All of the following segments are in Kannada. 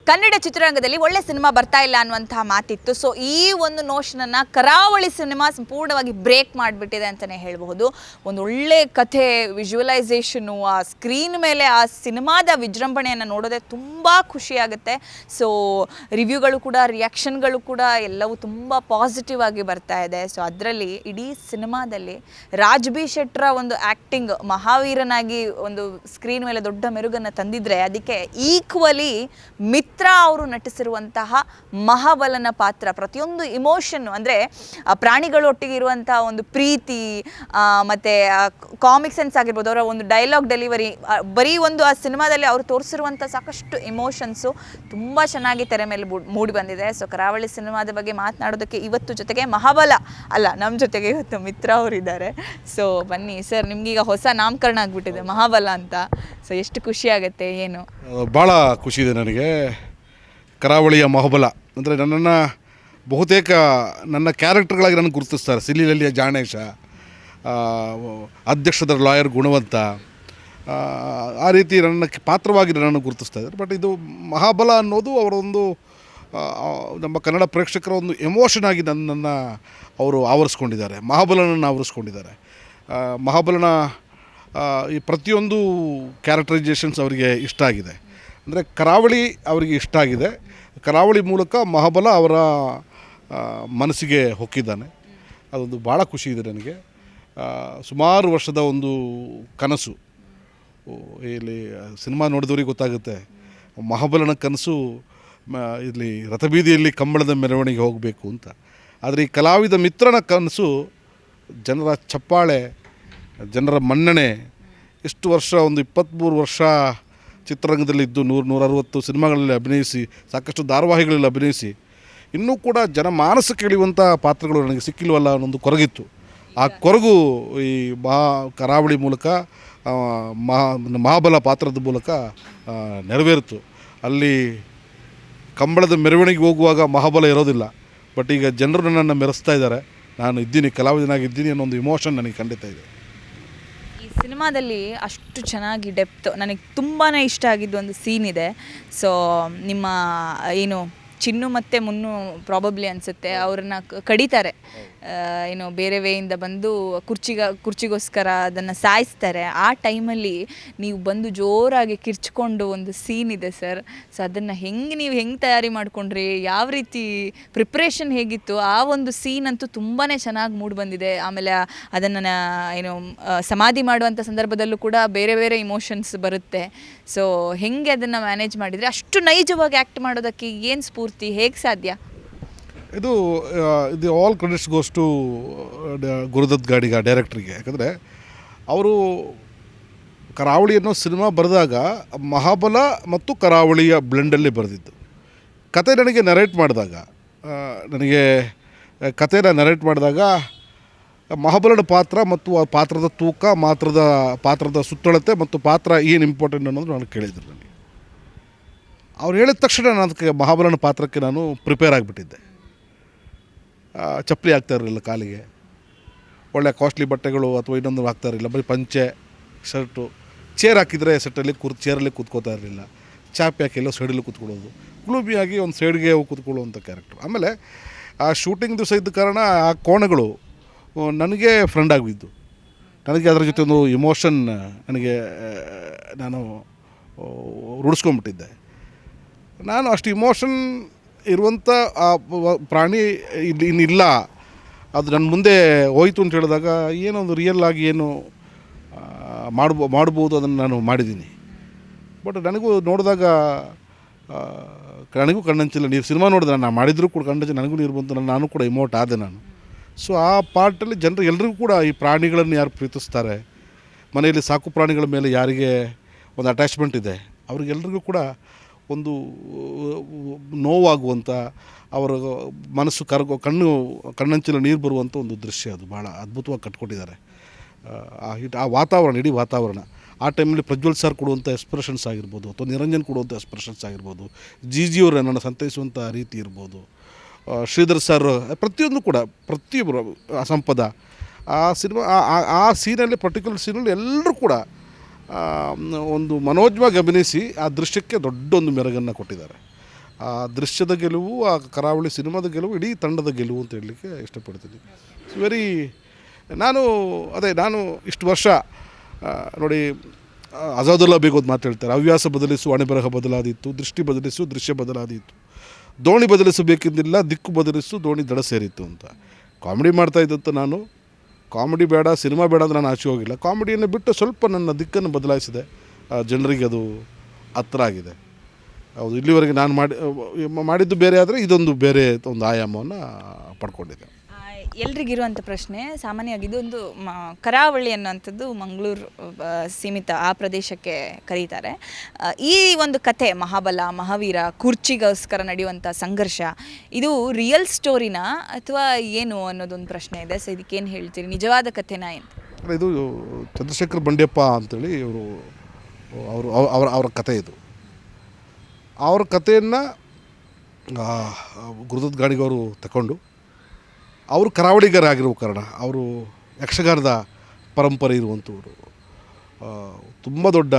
ಕನ್ನಡ ಚಿತ್ರರಂಗದಲ್ಲಿ ಒಳ್ಳೆ ಸಿನಿಮಾ ಬರ್ತಾ ಇಲ್ಲ ಅನ್ನುವಂತಹ ಮಾತಿತ್ತು. ಸೊ ಈ ಒಂದು ನೋಷನನ್ನು ಕರಾವಳಿ ಸಿನಿಮಾ ಸಂಪೂರ್ಣವಾಗಿ ಬ್ರೇಕ್ ಮಾಡಿಬಿಟ್ಟಿದೆ ಅಂತಲೇ ಹೇಳಬಹುದು. ಒಂದು ಒಳ್ಳೆ ಕಥೆ, ವಿಜುವಲೈಸೇಷನು, ಆ ಸ್ಕ್ರೀನ್ ಮೇಲೆ ಆ ಸಿನಿಮಾದ ವಿಜೃಂಭಣೆಯನ್ನು ನೋಡೋದೇ ತುಂಬ ಖುಷಿಯಾಗುತ್ತೆ. ಸೊ ರಿವ್ಯೂಗಳು ಕೂಡ, ರಿಯಾಕ್ಷನ್ಗಳು ಕೂಡ ಎಲ್ಲವೂ ತುಂಬ ಪಾಸಿಟಿವ್ ಆಗಿ ಬರ್ತಾ ಇದೆ. ಸೊ ಅದರಲ್ಲಿ ಇಡೀ ಸಿನಿಮಾದಲ್ಲಿ ರಾಜ್ ಬಿ ಶೆಟ್ಟರ ಒಂದು ಆ್ಯಕ್ಟಿಂಗ್, ಮಹಾವೀರನಾಗಿ ಒಂದು ಸ್ಕ್ರೀನ್ ಮೇಲೆ ದೊಡ್ಡ ಮೆರುಗನ್ನು ತಂದಿದ್ರೆ, ಅದಕ್ಕೆ ಈಕ್ವಲಿ ಮಿತ್ರ ಅವರು ನಟಿಸಿರುವಂತಹ ಮಹಾಬಲನ ಪಾತ್ರ, ಪ್ರತಿಯೊಂದು ಇಮೋಷನ್ನು, ಅಂದರೆ ಪ್ರಾಣಿಗಳೊಟ್ಟಿಗೆ ಇರುವಂತಹ ಒಂದು ಪ್ರೀತಿ, ಮತ್ತು ಕಾಮಿಕ್ ಸೆನ್ಸ್ ಆಗಿರ್ಬೋದು, ಅವರ ಒಂದು ಡೈಲಾಗ್ ಡೆಲಿವರಿ, ಬರೀ ಒಂದು ಆ ಸಿನಿಮಾದಲ್ಲಿ ಅವರು ತೋರಿಸಿರುವಂಥ ಸಾಕಷ್ಟು ಇಮೋಷನ್ಸು ತುಂಬ ಚೆನ್ನಾಗಿ ತೆರೆ ಮೇಲೆ ಮೂಡಿ ಬಂದಿದೆ. ಸೊ ಕರಾವಳಿ ಸಿನಿಮಾದ ಬಗ್ಗೆ ಮಾತನಾಡೋದಕ್ಕೆ ಇವತ್ತು ಜೊತೆಗೆ ಮಹಾಬಲ ಅಲ್ಲ, ನಮ್ಮ ಜೊತೆಗೆ ಇವತ್ತು ಮಿತ್ರ ಅವರಿದ್ದಾರೆ. ಸೊ ಬನ್ನಿ ಸರ್, ನಿಮ್ಗೀಗ ಹೊಸ ನಾಮಕರಣ ಆಗಿಬಿಟ್ಟಿದೆ ಮಹಾಬಲ ಅಂತ. ಸೊ ಎಷ್ಟು ಖುಷಿ ಆಗುತ್ತೆ, ಏನು? ಭಾಳ ಖುಷಿ ಇದೆ ನನಗೆ. ಕರಾವಳಿಯ ಮಹಾಬಲ ಅಂದರೆ ನನ್ನನ್ನು ಬಹುತೇಕ ನನ್ನ ಕ್ಯಾರೆಕ್ಟರ್ಗಳಾಗಿ ನನಗೆ ಗುರುತಿಸ್ತಾರೆ. ಸಿಲಿಲಲ್ಲಿಯ ಜಾಣೇಶ, ಅಧ್ಯಕ್ಷದ ಲಾಯರ್ ಗುಣವಂತ, ಆ ರೀತಿ ನನ್ನ ಪಾತ್ರವಾಗಿ ನನ್ನನ್ನು ಗುರುತಿಸ್ತಾ ಇದ್ದಾರೆ. ಬಟ್ ಇದು ಮಹಾಬಲ ಅನ್ನೋದು ಅವರೊಂದು ನಮ್ಮ ಕನ್ನಡ ಪ್ರೇಕ್ಷಕರ ಒಂದು ಎಮೋಷನ್ ಆಗಿ ನನ್ನನ್ನು ಅವರು ಆವರಿಸ್ಕೊಂಡಿದ್ದಾರೆ, ಮಹಾಬಲನನ್ನು ಆವರಿಸ್ಕೊಂಡಿದ್ದಾರೆ. ಮಹಾಬಲನ ಈ ಪ್ರತಿಯೊಂದು ಕ್ಯಾರೆಕ್ಟರೈಸೇಷನ್ಸ್ ಅವರಿಗೆ ಇಷ್ಟ ಆಗಿದೆ. ಅಂದರೆ ಕರಾವಳಿ ಅವರಿಗೆ ಇಷ್ಟ ಆಗಿದೆ. ಕರಾವಳಿ ಮೂಲಕ ಮಹಾಬಲ ಅವರ ಮನಸ್ಸಿಗೆ ಹೊಕ್ಕಿದ್ದಾನೆ. ಅದೊಂದು ಭಾಳ ಖುಷಿ ಇದೆ ನನಗೆ. ಸುಮಾರು ವರ್ಷದ ಒಂದು ಕನಸು, ಇಲ್ಲಿ ಸಿನಿಮಾ ನೋಡಿದವ್ರಿಗೆ ಗೊತ್ತಾಗುತ್ತೆ. ಮಹಾಬಲನ ಕನಸು ಇಲ್ಲಿ ರಥಬೀದಿಯಲ್ಲಿ ಕಂಬಳದ ಮೆರವಣಿಗೆ ಹೋಗಬೇಕು ಅಂತ. ಆದರೆ ಈ ಕಲಾವಿದ ಮಿತ್ರನ ಕನಸು ಜನರ ಚಪ್ಪಾಳೆ, ಜನರ ಮನ್ನಣೆ. ಎಷ್ಟು ವರ್ಷ, ಒಂದು 23 ವರ್ಷ ಚಿತ್ರರಂಗದಲ್ಲಿದ್ದು 100-160 ಸಿನಿಮಾಗಳಲ್ಲಿ ಅಭಿನಯಿಸಿ, ಸಾಕಷ್ಟು ಧಾರಾವಾಹಿಗಳಲ್ಲಿ ಅಭಿನಯಿಸಿ, ಇನ್ನೂ ಕೂಡ ಜನಮಾನಸ ಕೇಳುವಂಥ ಪಾತ್ರಗಳು ನನಗೆ ಸಿಕ್ಕಿಲ್ವಲ್ಲ ಅನ್ನೊಂದು ಕೊರಗಿತ್ತು. ಆ ಕೊರಗು ಈ ಕರಾವಳಿ ಮೂಲಕ, ಮಹಾಬಲ ಪಾತ್ರದ ಮೂಲಕ ನೆರವೇರಿತು. ಅಲ್ಲಿ ಕಂಬಳದ ಮೆರವಣಿಗೆ ಹೋಗುವಾಗ ಮಹಾಬಲ ಇರೋದಿಲ್ಲ, ಬಟ್ ಈಗ ಜನರು ನನ್ನನ್ನು ಮೆರೆಸ್ತಾ ಇದ್ದಾರೆ. ನಾನು ಇದ್ದೀನಿ, ಕಲಾವಿದನಾಗಿದ್ದೀನಿ ಅನ್ನೋ ಒಂದು ಇಮೋಷನ್ ನನಗೆ ಖಂಡಿತ ಇದೆ. ಸಿನಿಮಾದಲ್ಲಿ ಅಷ್ಟು ಚೆನ್ನಾಗಿ ಡೆಪ್ತ್, ನನಗೆ ತುಂಬಾ ಇಷ್ಟ ಆಗಿದ್ದು ಒಂದು ಸೀನ್ ಇದೆ. ಸೊ ನಿಮ್ಮ ಏನು ಚಿನ್ನು ಮತ್ತು ಮುನ್ನು ಪ್ರಾಬಬ್ಲಿ ಅನಿಸುತ್ತೆ, ಅವ್ರನ್ನ ಕಡಿತಾರೆ, ಏನು ಬೇರೆ ವೇಯಿಂದ ಬಂದು ಕುರ್ಚಿಗೋಸ್ಕರ ಅದನ್ನು ಸಾಯಿಸ್ತಾರೆ. ಆ ಟೈಮಲ್ಲಿ ನೀವು ಬಂದು ಜೋರಾಗಿ ಕಿರ್ಚ್ಕೊಂಡು ಒಂದು ಸೀನ್ ಇದೆ ಸರ್. ಸೊ ಅದನ್ನು ನೀವು ಹೆಂಗೆ ತಯಾರಿ ಮಾಡಿಕೊಂಡ್ರಿ, ಯಾವ ರೀತಿ ಪ್ರಿಪ್ರೇಷನ್ ಹೇಗಿತ್ತು? ಆ ಒಂದು ಸೀನ್ ಅಂತೂ ತುಂಬಾ ಚೆನ್ನಾಗಿ ಮೂಡಿ ಬಂದಿದೆ. ಆಮೇಲೆ ಅದನ್ನು ಏನು ಸಮಾಧಿ ಮಾಡುವಂಥ ಸಂದರ್ಭದಲ್ಲೂ ಕೂಡ ಬೇರೆ ಬೇರೆ ಇಮೋಷನ್ಸ್ ಬರುತ್ತೆ. ಸೊ ಹೆಂಗೆ ಅದನ್ನು ಮ್ಯಾನೇಜ್ ಮಾಡಿದರೆ, ಅಷ್ಟು ನೈಜವಾಗಿ ಆ್ಯಕ್ಟ್ ಮಾಡೋದಕ್ಕೆ ಏನು ಸ್ಫೂರ್ತಿ, ಹೇಗೆ ಸಾಧ್ಯ? ಇದು all credits goes to Gurudatt Gadiga, ಡೈರೆಕ್ಟ್ರಿಗೆ. ಯಾಕಂದರೆ ಅವರು ಕರಾವಳಿ ಅನ್ನೋ ಸಿನಿಮಾ ಬರೆದಾಗ ಮಹಾಬಲ ಮತ್ತು ಕರಾವಳಿಯ ಬ್ಲೆಂಡಲ್ಲಿ ಬರೆದಿದ್ದು. ಕತೆ ನನಗೆ ನರೇಟ್ ಮಾಡಿದಾಗ ಮಹಾಬಲನ ಪಾತ್ರ ಮತ್ತು ಆ ಪಾತ್ರದ ತೂಕ, ಪಾತ್ರದ ಸುತ್ತಳತೆ ಮತ್ತು ಪಾತ್ರ ಏನು ಇಂಪಾರ್ಟೆಂಟ್ ಅನ್ನೋದು ನಾನು ಕೇಳಿದ್ರು. ನನಗೆ ಅವ್ರು ಹೇಳಿದ ತಕ್ಷಣ ನಾನು ಅದಕ್ಕೆ ಮಹಾಬಲನ ಪಾತ್ರಕ್ಕೆ ನಾನು ಪ್ರಿಪೇರ್ ಆಗಿಬಿಟ್ಟಿದ್ದೆ. ಚಪ್ಪಲಿ ಹಾಕ್ತಾ ಇರಲಿಲ್ಲ ಕಾಲಿಗೆ, ಒಳ್ಳೆ ಕಾಸ್ಟ್ಲಿ ಬಟ್ಟೆಗಳು ಅಥವಾ ಇನ್ನೊಂದು ಹಾಕ್ತಾ ಇರಲಿಲ್ಲ, ಬರೀ ಪಂಚೆ, ಶರ್ಟು. ಚೇರ್ ಹಾಕಿದರೆ ಸೆಟ್ಟಲ್ಲಿ ಚೇರಲ್ಲಿ ಕೂತ್ಕೋತಾ ಇರಲಿಲ್ಲ, ಚಾಪಿ ಹಾಕಿಲ್ಲ ಸೈಡಲ್ಲಿ ಕೂತ್ಕೊಳ್ಳೋದು, ಗ್ಲೂಬಿಯಾಗಿ ಒಂದು ಸೈಡ್ಗೆ ಹೋಗಿ ಕೂತ್ಕೊಳ್ಳುವಂಥ ಕ್ಯಾರೆಕ್ಟರ್. ಆಮೇಲೆ ಆ ಶೂಟಿಂಗ್ ದಿವಸ ಇದ್ದ ಕಾರಣ ಆ ಕೋಣಗಳು ನನಗೆ ಫ್ರೆಂಡ್ ಆಗಿದ್ದು. ನನಗೆ ಅದರ ಜೊತೆ ಒಂದು ಇಮೋಷನ್ ನಾನು ರೂಢಿಸ್ಕೊಂಡ್ಬಿಟ್ಟಿದ್ದೆ. ನಾನು ಅಷ್ಟು ಇಮೋಷನ್ ಇರುವಂಥ ಆ ಪ್ರಾಣಿ ಇನ್ನಿಲ್ಲ, ಅದು ನನ್ನ ಮುಂದೆ ಹೋಯ್ತು ಅಂತ ಹೇಳಿದಾಗ ಏನೊಂದು ರಿಯಲ್ ಆಗಿ ಏನು ಮಾಡ್ಬೋದು ಅದನ್ನು ನಾನು ಮಾಡಿದ್ದೀನಿ. ಬಟ್ ನನಗೂ ನೋಡಿದಾಗ ನನಗೂ ಕಣ್ಣಂಚಿಲ್ಲ. ನೀವು ಸಿನಿಮಾ ನೋಡಿದ್ರೆ ನಾನು ಮಾಡಿದರೂ ಕೂಡ ಕಣ್ಣಂಚಿ ನನಗೂ ನೀರು ಬಂತು, ನಾನು ಕೂಡ ಇಮೋಟ್ ಆದೆ ನಾನು. ಸೊ ಆ ಪಾರ್ಟಲ್ಲಿ ಎಲ್ರಿಗೂ ಕೂಡ ಈ ಪ್ರಾಣಿಗಳನ್ನು ಯಾರು ಪ್ರೀತಿಸ್ತಾರೆ, ಮನೆಯಲ್ಲಿ ಸಾಕು ಪ್ರಾಣಿಗಳ ಮೇಲೆ ಯಾರಿಗೆ ಒಂದು ಅಟ್ಯಾಚ್ಮೆಂಟ್ ಇದೆ, ಅವ್ರಿಗೆಲ್ರಿಗೂ ಕೂಡ ಒಂದು ನೋವಾಗುವಂಥ, ಅವರ ಮನಸ್ಸು ಕಣ್ಣಂಚಿನ ನೀರು ಬರುವಂಥ ಒಂದು ದೃಶ್ಯ. ಅದು ಭಾಳ ಅದ್ಭುತವಾಗಿ ಕಟ್ಕೊಟ್ಟಿದ್ದಾರೆ. ಆ ವಾತಾವರಣ, ಇಡೀ ವಾತಾವರಣ. ಆ ಟೈಮಲ್ಲಿ ಪ್ರಜ್ವಲ್ ಸರ್ ಕೊಡುವಂಥ ಎಕ್ಸ್ಪ್ರೆಷನ್ಸ್ ಆಗಿರ್ಬೋದು, ಅಥವಾ ನಿರಂಜನ್ ಕೊಡುವಂಥ ಎಕ್ಸ್ಪ್ರೆಷನ್ಸ್ ಆಗಿರ್ಬೋದು, ಜಿಜಿಯವರು ನನ್ನನ್ನು ಸಂತೈಸುವಂಥ ರೀತಿ ಇರ್ಬೋದು, ಶ್ರೀಧರ್ ಸರ್, ಪ್ರತಿಯೊಬ್ಬರು ಸಂಪದ ಆ ಸಿನಿಮಾ ಆ ಸೀನಲ್ಲಿ, ಪರ್ಟಿಕ್ಯುಲರ್ ಸೀನಲ್ಲಿ ಎಲ್ಲರೂ ಕೂಡ ಒಂದು ಮನೋಜ್ಞವಾಗಿ ಅಭಿನಯಿಸಿ ಆ ದೃಶ್ಯಕ್ಕೆ ದೊಡ್ಡೊಂದು ಮೆರುಗನ್ನು ಕೊಟ್ಟಿದ್ದಾರೆ. ಆ ದೃಶ್ಯದ ಗೆಲುವು, ಆ ಕರಾವಳಿ ಸಿನಿಮಾದ ಗೆಲುವು, ಇಡೀ ತಂಡದ ಗೆಲುವು ಅಂತ ಹೇಳಲಿಕ್ಕೆ ಇಷ್ಟಪಡ್ತೀನಿ. ವೆರಿ ನಾನು ಇಷ್ಟು ವರ್ಷ ನೋಡಿ, ಅಜಾದುಲ್ಲಾ ಬೇಗೋದು ಮಾತು ಹೇಳ್ತಾರೆ, ಹವ್ಯಾಸ ಬದಲಿಸು ಅಣೆಬರಹ ಬದಲಾದೀತು, ದೃಷ್ಟಿ ಬದಲಿಸು ದೃಶ್ಯ ಬದಲಾದೀತು, ದೋಣಿ ಬದಲಿಸಬೇಕಿದ್ದಿಲ್ಲ, ದಿಕ್ಕು ಬದಲಿಸು ದೋಣಿ ದಡ ಸೇರಿತ್ತು ಅಂತ. ಕಾಮಿಡಿ ಮಾಡ್ತಾಯಿದ್ದಂತ ನಾನು, ಕಾಮಿಡಿ ಬೇಡ ಸಿನಿಮಾ ಬೇಡ ಅಂದರೆ ನಾನು ಆಚೆ ಹೋಗಿಲ್ಲ. ಕಾಮಿಡಿಯನ್ನು ಬಿಟ್ಟು ಸ್ವಲ್ಪ ನನ್ನ ದಿಕ್ಕನ್ನು ಬದಲಾಯಿಸಿದೆ, ಜನರಿಗೆ ಅದು ಹತ್ರ ಆಗಿದೆ. ಹೌದು, ಇಲ್ಲಿವರೆಗೆ ನಾನು ಮಾಡಿದ್ದು ಬೇರೆ ಆದರೆ ಇದೊಂದು ಬೇರೆ ಒಂದು ಆಯಾಮವನ್ನು ಪಡ್ಕೊಂಡಿದ್ದೆ. ಎಲ್ರಿಗಿರುವಂಥ ಪ್ರಶ್ನೆ, ಸಾಮಾನ್ಯವಾಗಿ ಇದೊಂದು ಕರಾವಳಿ ಅನ್ನುವಂಥದ್ದು ಮಂಗಳೂರು ಸೀಮಿತ ಆ ಪ್ರದೇಶಕ್ಕೆ ಕರೀತಾರೆ. ಈ ಒಂದು ಕಥೆ ಮಹಾಬಲ, ಮಹಾವೀರ, ಕುರ್ಚಿಗೋಸ್ಕರ ನಡೆಯುವಂಥ ಸಂಘರ್ಷ, ಇದು ರಿಯಲ್ ಸ್ಟೋರಿನಾ ಅಥವಾ ಏನು ಅನ್ನೋದೊಂದು ಪ್ರಶ್ನೆ ಇದೆ. ಸೊ ಇದಕ್ಕೇನು ಹೇಳ್ತೀರಿ, ನಿಜವಾದ ಕಥೆನಾ ಅಂತ? ಇದು ಚಂದ್ರಶೇಖರ್ ಬಂಡೆಪ್ಪ ಅಂತೇಳಿ ಅವರ ಕಥೆ ಇದು. ಅವ್ರ ಕಥೆಯನ್ನು ಗುರುದತ್ ಗಾಣಿಗವರು ತಗೊಂಡು, ಅವರು ಕರಾವಳಿಗರಾಗಿರುವ ಕಾರಣ, ಅವರು ಯಕ್ಷಗಾನದ ಪರಂಪರೆ ಇರುವಂಥವ್ರು, ತುಂಬ ದೊಡ್ಡ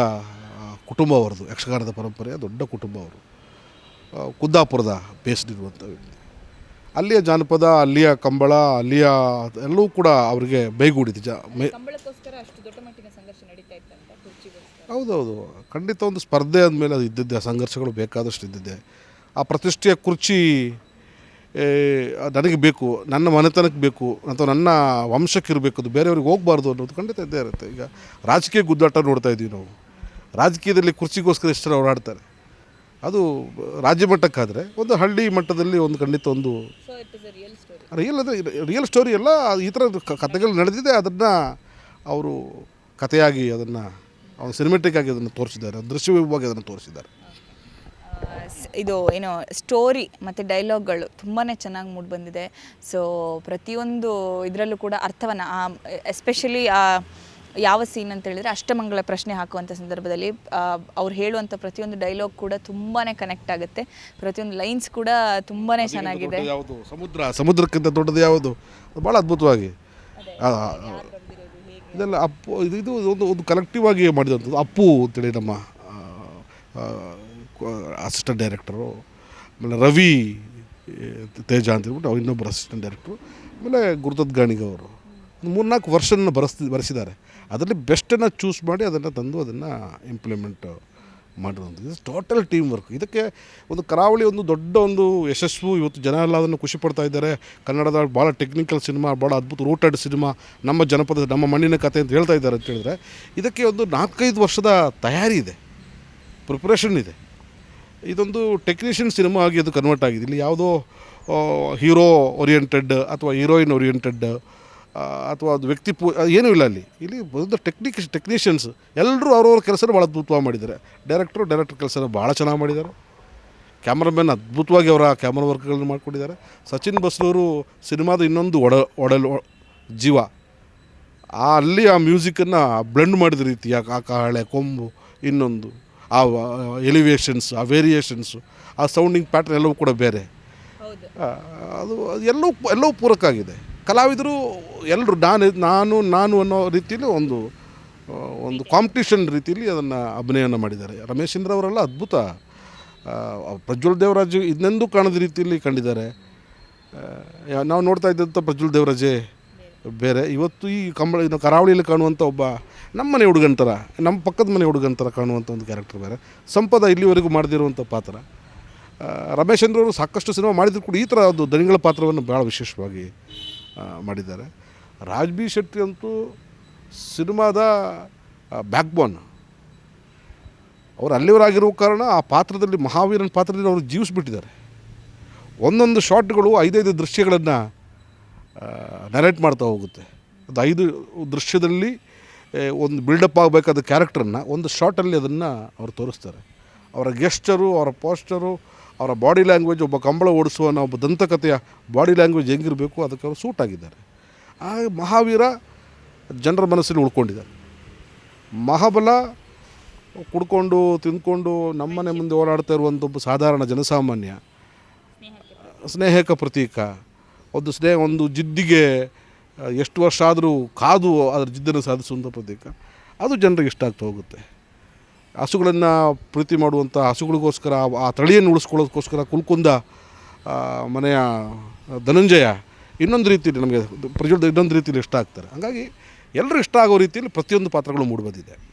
ಕುಟುಂಬ ಅವರದು, ಯಕ್ಷಗಾನದ ಪರಂಪರೆಯ ದೊಡ್ಡ ಕುಟುಂಬ ಅವರು, ಕುಂದಾಪುರದ ಬೇಸ್ಡಿರುವಂಥ ವ್ಯಕ್ತಿ. ಅಲ್ಲಿಯ ಜಾನಪದ, ಅಲ್ಲಿಯ ಕಂಬಳ, ಅಲ್ಲಿಯ ಎಲ್ಲವೂ ಕೂಡ ಅವರಿಗೆ ಬೈಗೂಡಿದೆ. ಹೌದೌದು, ಖಂಡಿತ ಒಂದು ಸ್ಪರ್ಧೆ ಅಂದಮೇಲೆ ಅದು ಇದ್ದಿದ್ದೆ, ಸಂಘರ್ಷಗಳು ಬೇಕಾದಷ್ಟು ಇದ್ದಿದ್ದೆ. ಆ ಪ್ರತಿಷ್ಠೆಯ ಕುರ್ಚಿ ನನಗೆ ಬೇಕು, ನನ್ನ ಮನೆತನಕ್ಕೆ ಬೇಕು, ಅಥವಾ ನನ್ನ ವಂಶಕ್ಕೆ ಇರಬೇಕು, ಅದು ಬೇರೆಯವ್ರಿಗೆ ಹೋಗಬಾರ್ದು ಅನ್ನೋದು ಖಂಡಿತ ಇದ್ದೇ ಇರುತ್ತೆ. ಈಗ ರಾಜಕೀಯ ಗುದ್ದಾಟ ನೋಡ್ತಾ ಇದ್ದೀವಿ ನಾವು. ರಾಜಕೀಯದಲ್ಲಿ ಕುರ್ಚಿಗೋಸ್ಕರ ಎಷ್ಟು ಜನ ಓಡಾಡ್ತಾರೆ. ಅದು ರಾಜ್ಯ ಮಟ್ಟಕ್ಕಾದರೆ, ಒಂದು ಹಳ್ಳಿ ಮಟ್ಟದಲ್ಲಿ ಒಂದು ಖಂಡಿತ ಒಂದು ರಿಯಲ್ ಸ್ಟೋರಿ ಎಲ್ಲ ಈ ಥರ ಕಥೆಗಳು ನಡೆದಿದೆ. ಅದನ್ನು ಅವರು ಕಥೆಯಾಗಿ ಅದನ್ನು ಸಿನಿಮೆಟಿಕ್ ಆಗಿ ಅದನ್ನು ತೋರಿಸಿದ್ದಾರೆ, ದೃಶ್ಯವಾಗಿ ಅದನ್ನು ತೋರಿಸಿದ್ದಾರೆ. ಇದು ಏನೋ ಸ್ಟೋರಿ ಮತ್ತು ಡೈಲಾಗ್ಗಳು ತುಂಬಾ ಚೆನ್ನಾಗಿ ಮೂಡಿಬಂದಿದೆ. ಸೊ ಪ್ರತಿಯೊಂದು ಇದರಲ್ಲೂ ಕೂಡ ಅರ್ಥವನ್ನು, ಎಸ್ಪೆಷಲಿ ಯಾವ ಸೀನ್ ಅಂತ ಹೇಳಿದರೆ ಅಷ್ಟಮಂಗಲ ಪ್ರಶ್ನೆ ಹಾಕುವಂಥ ಸಂದರ್ಭದಲ್ಲಿ ಅವ್ರು ಹೇಳುವಂಥ ಪ್ರತಿಯೊಂದು ಡೈಲಾಗ್ ಕೂಡ ತುಂಬಾ ಕನೆಕ್ಟ್ ಆಗುತ್ತೆ. ಪ್ರತಿಯೊಂದು ಲೈನ್ಸ್ ಕೂಡ ತುಂಬಾ ಚೆನ್ನಾಗಿದೆ. ಯಾವುದು ಸಮುದ್ರಕ್ಕಿಂತ ದೊಡ್ಡದು ಯಾವುದು, ಭಾಳ ಅದ್ಭುತವಾಗಿ ಇದೆಲ್ಲ ಅಪ್ಪು, ಇದು ಒಂದು ಕಲೆಕ್ಟಿವ್ ಆಗಿ ಮಾಡಿದಂಥದ್ದು. ಅಪ್ಪು ಅಂತೇಳಿ ನಮ್ಮ ಅಸಿಸ್ಟೆಂಟ್ ಡೈರೆಕ್ಟರು, ಆಮೇಲೆ ರವಿ ತೇಜ ಅಂತೇಳ್ಬಿಟ್ಟು ಇನ್ನೊಬ್ಬರು ಅಸಿಸ್ಟೆಂಟ್ ಡೈರೆಕ್ಟ್ರು, ಆಮೇಲೆ ಗುರುದತ್ ಗಾಣಿಗವರು 3-4 ವರ್ಷನ ಬರೆಸಿದ್ದಾರೆ. ಅದರಲ್ಲಿ ಬೆಸ್ಟನ್ನು ಚೂಸ್ ಮಾಡಿ ಅದನ್ನು ತಂದು ಅದನ್ನು ಇಂಪ್ಲಿಮೆಂಟ್ ಮಾಡಿರುವಂಥದ್ದು. Total team work. ಇದಕ್ಕೆ ಒಂದು ಕರಾವಳಿ ಒಂದು ದೊಡ್ಡ ಒಂದು ಯಶಸ್ಸು. ಇವತ್ತು ಜನ ಎಲ್ಲ ಅದನ್ನು ಖುಷಿ ಪಡ್ತಾ ಇದ್ದಾರೆ. ಕನ್ನಡದ ಭಾಳ ಟೆಕ್ನಿಕಲ್ ಸಿನಿಮಾ, ಭಾಳ ಅದ್ಭುತ ರೂಟೆಡ್ ಸಿನಿಮಾ, ನಮ್ಮ ಜನಪದ, ನಮ್ಮ ಮಣ್ಣಿನ ಕಥೆ ಅಂತ ಹೇಳ್ತಾ ಇದ್ದಾರೆ ಅಂತ ಹೇಳಿದ್ರೆ, ಇದಕ್ಕೆ ಒಂದು 4-5 ವರ್ಷದ ತಯಾರಿ ಇದೆ, ಪ್ರಿಪ್ರೇಷನ್ ಇದೆ. ಇದೊಂದು ಟೆಕ್ನಿಷಿಯನ್ ಸಿನಿಮಾ ಆಗಿ ಅದು ಕನ್ವರ್ಟ್ ಆಗಿದೆ. ಇಲ್ಲಿ ಯಾವುದೋ ಹೀರೋ ಓರಿಯೆಂಟೆಡ್ ಅಥವಾ ಹೀರೋಯಿನ್ ಓರಿಯೆಂಟೆಡ್ ಅಥವಾ ಅದು ವ್ಯಕ್ತಿ ಏನೂ ಇಲ್ಲ ಇಲ್ಲಿ ಒಂದು ಟೆಕ್ನಿಷಿಯನ್ಸ್ ಎಲ್ಲರೂ ಅವ್ರವ್ರ ಕೆಲಸನ ಭಾಳ ಅದ್ಭುತವಾಗಿ ಮಾಡಿದ್ದಾರೆ. ಡೈರೆಕ್ಟರ್ ಕೆಲಸನ ಭಾಳ ಚೆನ್ನಾಗಿ ಮಾಡಿದ್ದಾರೆ. ಕ್ಯಾಮ್ರಾಮನ್ ಅದ್ಭುತವಾಗಿ ಅವರ ಕ್ಯಾಮ್ರಾ ವರ್ಕ್ಗಳನ್ನು ಮಾಡ್ಕೊಂಡಿದ್ದಾರೆ. ಸಚಿನ್ ಬಸ್ರವರು ಸಿನಿಮಾದ ಇನ್ನೊಂದು ಒಡಲು ಜೀವ. ಅಲ್ಲಿ ಆ ಮ್ಯೂಸಿಕನ್ನು ಬ್ಲೆಂಡ್ ಮಾಡಿದ ರೀತಿ, ಆ ಕಾಳೆ ಕೊಂಬು, ಇನ್ನೊಂದು ಆ ಎಲಿವೇಷನ್ಸ್, ಆ ವೇರಿಯೇಷನ್ಸು, ಆ ಸೌಂಡಿಂಗ್ ಪ್ಯಾಟ್ರನ್ ಎಲ್ಲವೂ ಕೂಡ ಬೇರೆ. ಅದು ಎಲ್ಲವೂ ಪೂರಕ ಆಗಿದೆ. ಕಲಾವಿದರು ಎಲ್ಲರೂ ನಾನು ಅನ್ನೋ ರೀತಿಯಲ್ಲಿ ಒಂದು ಕಾಂಪಿಟೇಷನ್ ರೀತಿಯಲ್ಲಿ ಅದನ್ನು ಅಭಿನಯನ ಮಾಡಿದ್ದಾರೆ. ರಮೇಶ್ ಚಂದ್ರ ಅವರೆಲ್ಲ ಅದ್ಭುತ. ಪ್ರಜ್ವಲ್ ದೇವರಾಜ್ ಇದನ್ನೆಂದೂ ಕಾಣದ ರೀತಿಯಲ್ಲಿ ಕಂಡಿದ್ದಾರೆ. ನಾವು ನೋಡ್ತಾ ಇದ್ದಂಥ ಪ್ರಜ್ವಲ್ ದೇವರಾಜೇ ಬೇರೆ. ಇವತ್ತು ಈ ಕರಾವಳಿಯಲ್ಲಿ ಕಾಣುವಂಥ ಒಬ್ಬ ನಮ್ಮ ಮನೆ ಹುಡುಗಂತರ, ನಮ್ಮ ಪಕ್ಕದ ಮನೆ ಹುಡುಗಂತರ ಕಾಣುವಂಥ ಒಂದು ಕ್ಯಾರೆಕ್ಟರ್ ಬೇರೆ. ಸಂಪದ ಇಲ್ಲಿವರೆಗೂ ಮಾಡದಿರುವಂಥ ಪಾತ್ರ. ರಮೇಶ್ ಚಂದ್ರ ಅವರು ಸಾಕಷ್ಟು ಸಿನಿಮಾ ಮಾಡಿದ್ರು ಕೂಡ ಈ ಥರ ಒಂದು ದನಿಗಳ ಪಾತ್ರವನ್ನು ಭಾಳ ವಿಶೇಷವಾಗಿ ಮಾಡಿದ್ದಾರೆ. ರಾಜ್ ಬಿ ಶೆಟ್ಟಿ ಅಂತೂ ಸಿನಿಮಾದ ಬ್ಯಾಕ್ಬೋನ್. ಅವರು ಅಲ್ಲಿವರಾಗಿರೋ ಕಾರಣ ಆ ಪಾತ್ರದಲ್ಲಿ, ಮಹಾವೀರನ ಪಾತ್ರದಲ್ಲಿ ಅವರು ಜೀವಿಸ್ಬಿಟ್ಟಿದ್ದಾರೆ. ಒಂದೊಂದು ಶಾಟ್ಗಳು 5 ದೃಶ್ಯಗಳನ್ನು ನರೇಟ್ ಮಾಡ್ತಾ ಹೋಗುತ್ತೆ. ಅದು 5 ದೃಶ್ಯದಲ್ಲಿ ಒಂದು ಬಿಲ್ಡಪ್ ಆಗಬೇಕಾದ ಕ್ಯಾರೆಕ್ಟ್ರನ್ನು ಒಂದು ಶಾರ್ಟಲ್ಲಿ ಅದನ್ನು ಅವರು ತೋರಿಸ್ತಾರೆ. ಅವರ ಗೆಸ್ಚರು, ಅವರ ಪೋಸ್ಟರು, ಅವರ ಬಾಡಿ ಲ್ಯಾಂಗ್ವೇಜ್, ಒಬ್ಬ ಕಂಬಳ ಓಡಿಸುವ ಒಬ್ಬ ದಂತಕಥೆಯ ಬಾಡಿ ಲ್ಯಾಂಗ್ವೇಜ್ ಹೆಂಗಿರಬೇಕು ಅದಕ್ಕೆ ಅವರು ಸೂಟ್ ಆಗಿದ್ದಾರೆ. ಆ ಮಹಾವೀರ ಜನರ ಮನಸ್ಸಲ್ಲಿ ಉಳ್ಕೊಂಡಿದ್ದಾರೆ. ಮಹಾಬಲ ಕುಡ್ಕೊಂಡು ತಿಂದ್ಕೊಂಡು ನಮ್ಮನೆ ಮುಂದೆ ಓಡಾಡ್ತಾ ಇರುವಂಥ ಒಬ್ಬ ಸಾಧಾರಣ ಜನಸಾಮಾನ್ಯ, ಸ್ನೇಹಕ ಪ್ರತೀಕ. ಒಂದು ಜಿದ್ದಿಗೆ ಎಷ್ಟು ವರ್ಷ ಆದರೂ ಕಾದು ಅದರ ಜಿದ್ದನ್ನು ಸಾಧಿಸುವಂಥ ಪ್ರತೀಕ. ಅದು ಜನರಿಗೆ ಇಷ್ಟ ಆಗ್ತಾ ಹೋಗುತ್ತೆ. ಹಸುಗಳನ್ನು ಪ್ರೀತಿ ಮಾಡುವಂಥ ಹಸುಗಳಿಗೋಸ್ಕರ ಆ ತಳಿಯನ್ನು ಉಳಿಸ್ಕೊಳ್ಳೋದಕ್ಕೋಸ್ಕರ ಕುಲ್ಕುಂದ ಮನೆಯ ಧನಂಜಯ ಇನ್ನೊಂದು ರೀತಿಯಲ್ಲಿ ನಮಗೆ ಪ್ರಜ್ವಲ್ ಇನ್ನೊಂದು ರೀತಿಯಲ್ಲಿ ಇಷ್ಟ ಆಗ್ತಾರೆ. ಹಾಗಾಗಿ ಎಲ್ಲರೂ ಇಷ್ಟ ಆಗೋ ರೀತಿಯಲ್ಲಿ ಪ್ರತಿಯೊಂದು ಪಾತ್ರಗಳು ಮೂಡಿಬಂದಿದೆ.